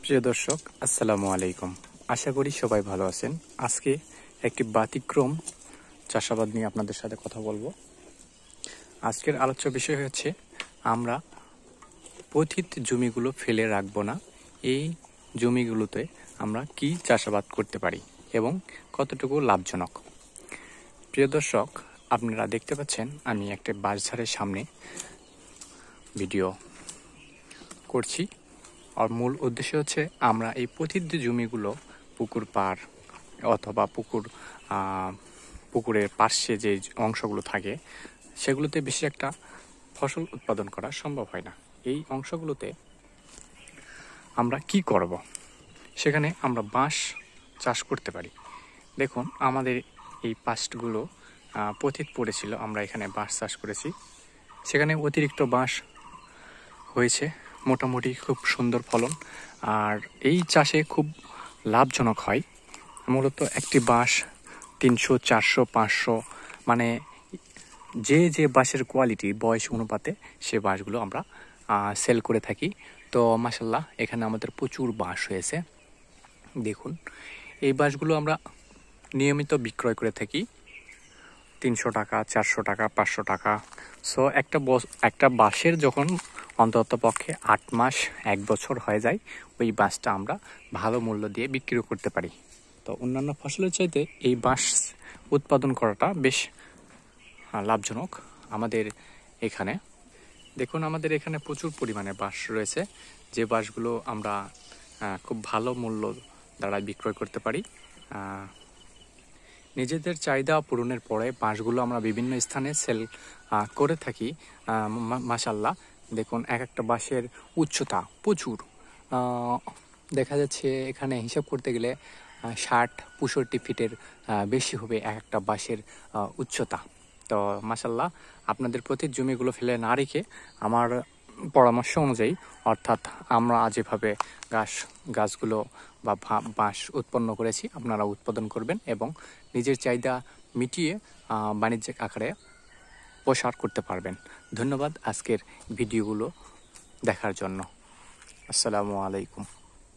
প্রিয় দর্শক, আসসালামু আলাইকুম। আশা করি সবাই ভালো আছেন। আজকে একটি ব্যতিক্রম চাষাবাদ নিয়ে আপনাদের সাথে কথা বলবো। আজকের আলোচ্য বিষয় হচ্ছে আমরা পতিত জমিগুলো ফেলে রাখবো না, এই জমিগুলোতে আমরা কি চাষাবাদ করতে পারি এবং কতটুকু লাভজনক। প্রিয় দর্শক, আপনারা দেখতে পাচ্ছেন আমি একটা বাঁশঝাড়ের সামনে ভিডিও করছি। আর মূল উদ্দেশ্য হচ্ছে আমরা এই পতিত জমিগুলো পুকুর পাড় অথবা পুকুরের পার্শ্বে যে অংশগুলো থাকে সেগুলোতে বেশি একটা ফসল উৎপাদন করা সম্ভব হয় না। এই অংশগুলোতে আমরা কি করব, সেখানে আমরা বাঁশ চাষ করতে পারি। দেখুন, আমাদের এই পাশগুলো পতিত পড়েছিল, আমরা এখানে বাঁশ চাষ করেছি। সেখানে অতিরিক্ত বাঁশ হয়েছে, মোটামুটি খুব সুন্দর ফলন। আর এই চাষে খুব লাভজনক হয়। মূলত একটি বাঁশ 300, 400, 500, মানে যে বাঁশের কোয়ালিটি বয়স অনুপাতে সে বাঁশগুলো আমরা সেল করে থাকি। তো মাশাল্লাহ, এখানে আমাদের প্রচুর বাঁশ হয়েছে। দেখুন, এই বাঁশগুলো আমরা নিয়মিত বিক্রয় করে থাকি 300 টাকা, 400 টাকা, 500 টাকা। সো একটা বাঁশের যখন অন্তত পক্ষে 8 মাস 1 বছর হয়ে যায়, ওই বাঁশটা আমরা ভালো মূল্য দিয়ে বিক্রি করতে পারি। তো অন্যান্য ফসলের চাইতে এই বাঁশ উৎপাদন করাটা বেশ লাভজনক আমাদের এখানে। দেখুন, আমাদের এখানে প্রচুর পরিমাণে বাঁশ রয়েছে, যে বাঁশগুলো আমরা খুব ভালো মূল্য দ্বারা বিক্রয় করতে পারি। নিজেদের চাহিদা পূরণের পরে বাঁশগুলো আমরা বিভিন্ন স্থানে সেল করে থাকি। মাশাল্লাহ, দেখুন, একটা বাঁশের উচ্চতা প্রচুর। দেখা যাচ্ছে এখানে হিসাব করতে গেলে 60-65 ফিটের বেশি হবে একটা বাঁশের উচ্চতা। তো মাশাল্লাহ, আপনাদের প্রতি জমিগুলো ফেলে না রেখে আমার পরামর্শ অনুযায়ী, অর্থাৎ আমরা যেভাবে গাছগুলো বা বাঁশ উৎপন্ন করেছি আপনারা উৎপাদন করবেন এবং নিজের চাহিদা মিটিয়ে বাণিজ্যিক আকারে প্রসার করতে পারবেন। ধন্যবাদ আজকের ভিডিওগুলো দেখার জন্য। আসসালামু আলাইকুম।